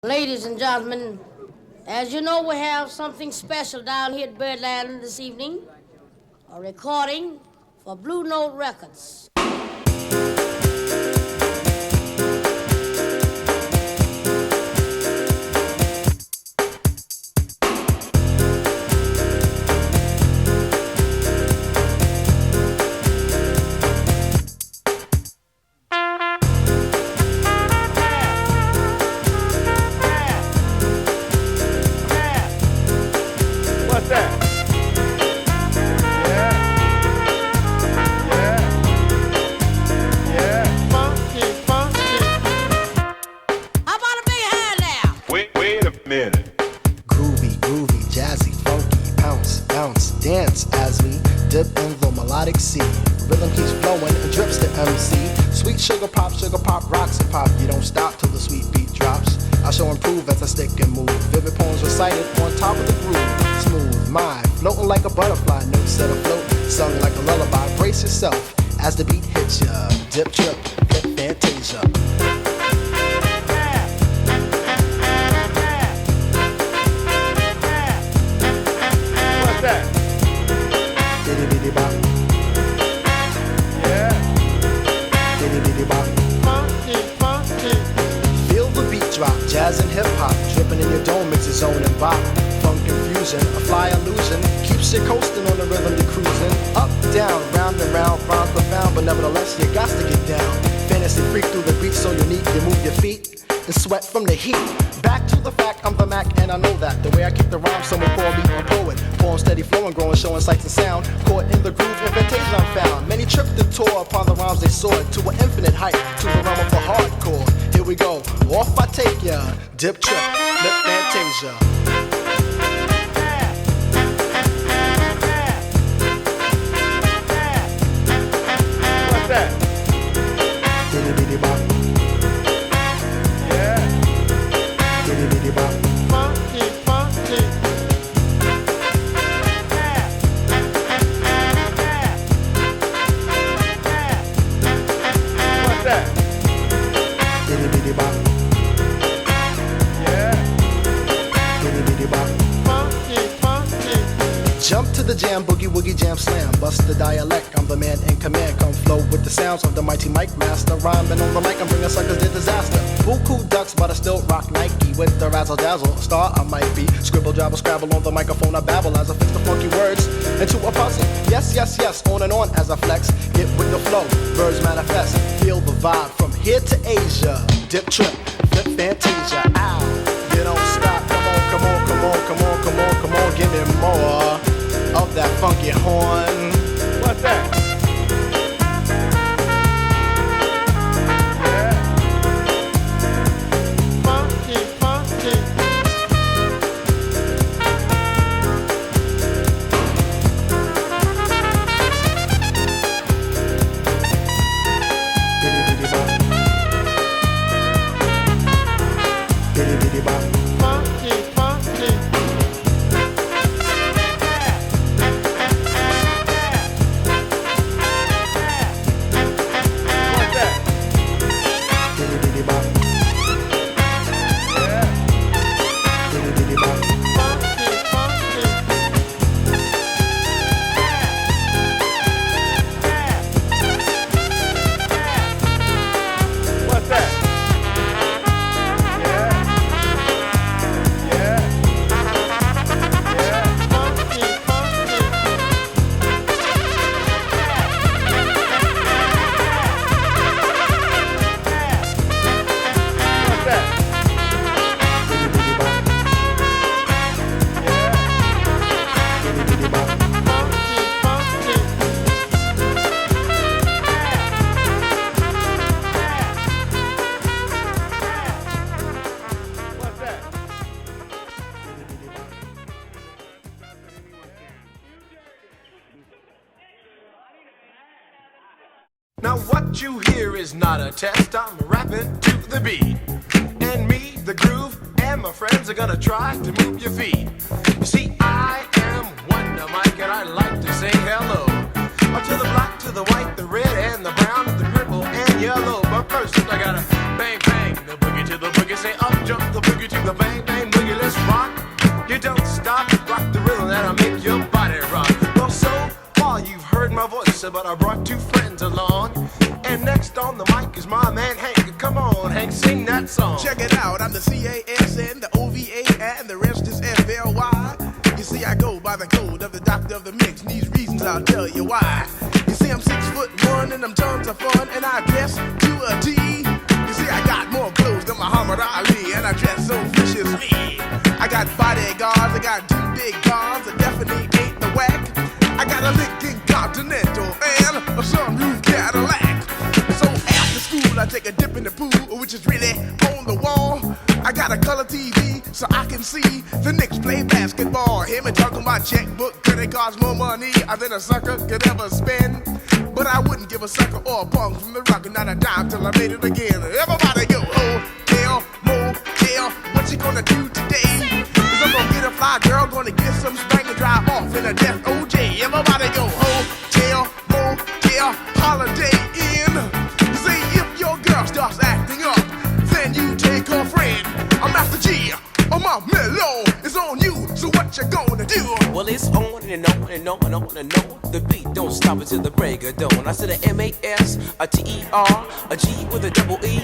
Ladies and gentlemen, as you know, we have something special down here at Birdland this evening. A recording for Blue Note Records. Sea. Rhythm keeps flowing and drips to MC. Sweet sugar pop, rocks and pop. You don't stop till the sweet beat drops. I shall improve as I stick and move. Vivid poems recited on top of the groove. Smooth mind, floating like a butterfly. Notes set afloat, sung like a lullaby. Brace yourself as the beat hits ya. Dip, trip, flip, fantasia. What's that? Bitty bitty bop. Feel the beat drop, jazz and hip hop, dripping in your dome, mix your zone and bop. Funk confusion, a fly illusion, keeps you coasting on the rhythm you're cruising. Up, down, round and round, rhymes profound, but nevertheless you got to get down. Fantasy freak through the beat so unique, you move your feet and sweat from the heat. Back to the fact, I'm the Mac and I know that. The way I kick the rhyme, someone call me a poet. Poem steady flowing, growing, showing sights and sound. Caught in the groove, invitation I'm found. Many tripped and tore upon the rhymes they soared to an infinite height, to the realm of the hardcore. Here we go, off I take ya. Dip, trip, flip, fantasia. What's that? Bitty bitty bop. Bitty bitty bop. Funky. What's that? Bitty bitty bop. Bitty bitty bop. Funky. Jump to the jam, boogie woogie jam slam. Bust the dialect, I'm the man in command. Come flow with the sounds of the mighty mic master. Rhyming on the mic, I'm bringing suckers to disaster. Buku ducks, but I still rock Nike. With the razzle dazzle, a star I might be. Scribble, jabble, scrabble on the microphone, I babble as I fix the funky words into a puzzle. Yes, on and on as I flex. Get with the flow, birds manifest. Feel the vibe from here to Asia. Dip, trip, flip, fantasia. Ow, you don't stop. Come on, give me more of that funky horn. What's that? Funky. Bitty bitty bop. Bitty bitty bop. Funky. Now what you hear is not a test, I'm rapping to the beat. And me, the groove, and my friends are gonna try to move your feet. You see, I am Wonder Mike and I like to say hello. To the black, to the white, the red, and the brown, the purple, and yellow. But first I gotta bang, bang, the boogie to the boogie, say up, jump the boogie to sir, but I brought two friends along. And next on the mic is my man Hank. Come on, Hank, sing that song. Check it out, I'm the CASN, the OVA, and the rest is FLY. You see, I go by the code of the doctor of the mix, and these reasons I'll tell you why. You see, I'm 6'1" and I'm tons of fun, and I dress to a T. You see, I got more clothes than Muhammad Ali, and I dress so viciously. I got bodyguards, I got two big cars, I definitely ain't the whack. I got a Lincoln Continental and a sunroof Cadillac. So after school, I take a dip in the pool, which is really on the wall. I got a color TV so I can see the Knicks play basketball. Him and talking about checkbook, credit cards, more money than a sucker could ever spend. But I wouldn't give a sucker or a punk from the rock, not a dime till I made it again. Everybody go, hotel, motel, what you gonna do today? Cause I'm gonna get a fly girl, gonna get some spank and drive off in a death OJ. Everybody go, hotel, motel, holiday inn. You see, if your girl starts acting up, then you take her friend. I'm Master G, my mellow is on you, so what you gonna do? Well, it's on and on and on and on and on. The beat don't stop until the break of dawn. I said a M-A-S, a T-E-R, a G with a double E.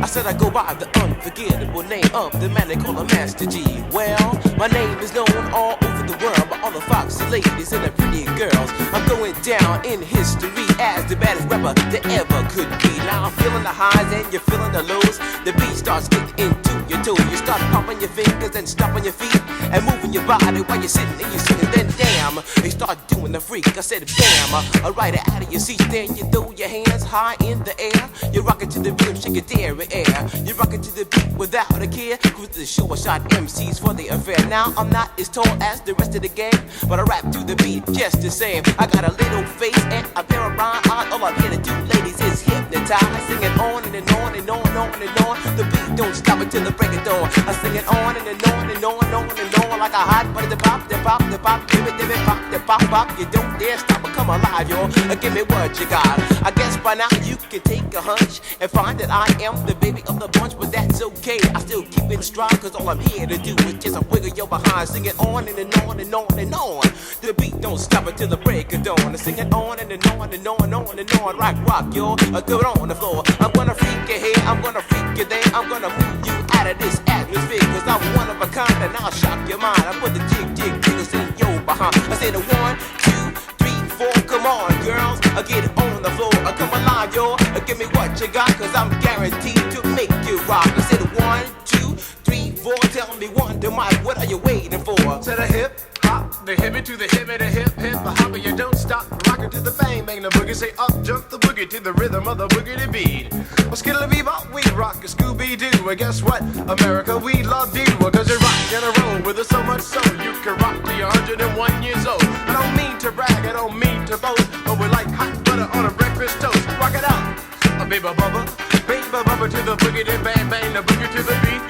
I said I go by the unforgettable name of the man they call a Master G. Well, my name is known all over the world by all the foxy ladies and the pretty girls. I'm going down in history as the baddest rapper that ever could be. Now I'm feeling the highs and you're feeling the lows. The beat starts getting into your toes. You start popping your fingers and stomping your feet and moving your body while you're sitting and you're sitting. Then damn, you start doing the freak. I said bam, right out of your seat. Then you throw your hands high in the air. You're rocking to the rhythm, shake your dairy air. You're rocking to the beat without a care. Cruise to the show, I shot MCs for the affair. Now I'm not as tall as the rest of the gang, but I rap to the beat just the same. I got a little face and a pair of rhyme eyes. All I'm here to do, ladies, is hypnotize. I sing it on and on and on and on and on. The beat don't stop until the break of dawn. I sing it on and on and on and on and on like a hot butter. The pop, the pop, the pop, give it, pop, the pop, pop. You don't dare stop or come alive, y'all. Give me what you got. I guess by now you can take a hunch and find that I am the baby of the bunch, but that's okay. I still keep it strong, cause all I'm here to do is just a wiggle your behind. Sing it on and on and on and on. The beat don't stop until the break of dawn. I sing it on and on and on and on and on. Rock, y'all. Do it on the floor. I'm gonna freak you here, I'm gonna freak you there. I'm gonna move you out of this atmosphere, cause I'm one of a kind and I'll shock your mind. I put the jiggles in your behind. I said 1, 2, 3, 4, come on, girls. I get it on the floor. Come alive, y'all. Give me what you got, cause I'm guaranteed to make you rock. I said 1, 2, 3, 4. Tell me one, the mic, what are you waiting for? To the hip hop, the hippie to the hippie, the hip hip, the hopper, you don't stop. Rock it to the bang bang, the boogie say up, jump the boogie to the rhythm of the boogity beat. Well, skittle bebop, we rock a Scooby Doo, and guess what? America, we love you, cause you rock in a row with us so much so you can rock till you're 101 years old. I don't mean to brag, I don't mean to boast, but we're like hot butter on a breakfast toast. Rock it out, baby bubba to the boogity bang bang, the boogie to the beat.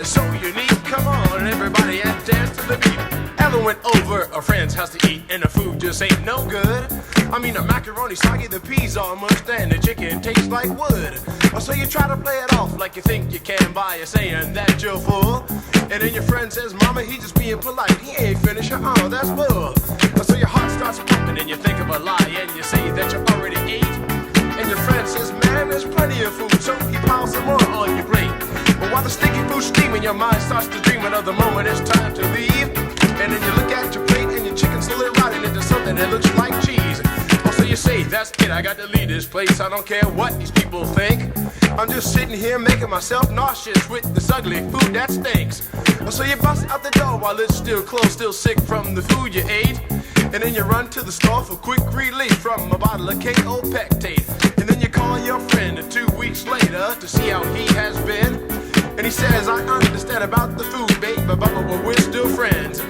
It's so unique, come on everybody and dance to the beat. Ever went over a friend's house to eat and the food just ain't no good? I mean the macaroni soggy, the peas are mushed and the chicken tastes like wood. So you try to play it off like you think you can by saying that you're full. And then your friend says, mama, he just being polite, he ain't finished, that's bull. So your heart starts pumping and you think of a lie and you say that you already ate. And your friend says, man, there's plenty of food, so he piles some more on your plate. But while the sticky food's steaming, your mind starts to dream of the moment it's time to leave. And then you look at your plate and your chicken's slowly rotting into something that looks like cheese. So you say, that's it, I got to leave this place. I don't care what these people think. I'm just sitting here making myself nauseous with this ugly food that stinks. So you bust out the door while it's still closed, still sick from the food you ate. And then you run to the store for quick relief from a bottle of KO Pectate. And then you call your friend 2 weeks later to see how he has been. And he says, I understand about the food, babe, but we're still friends.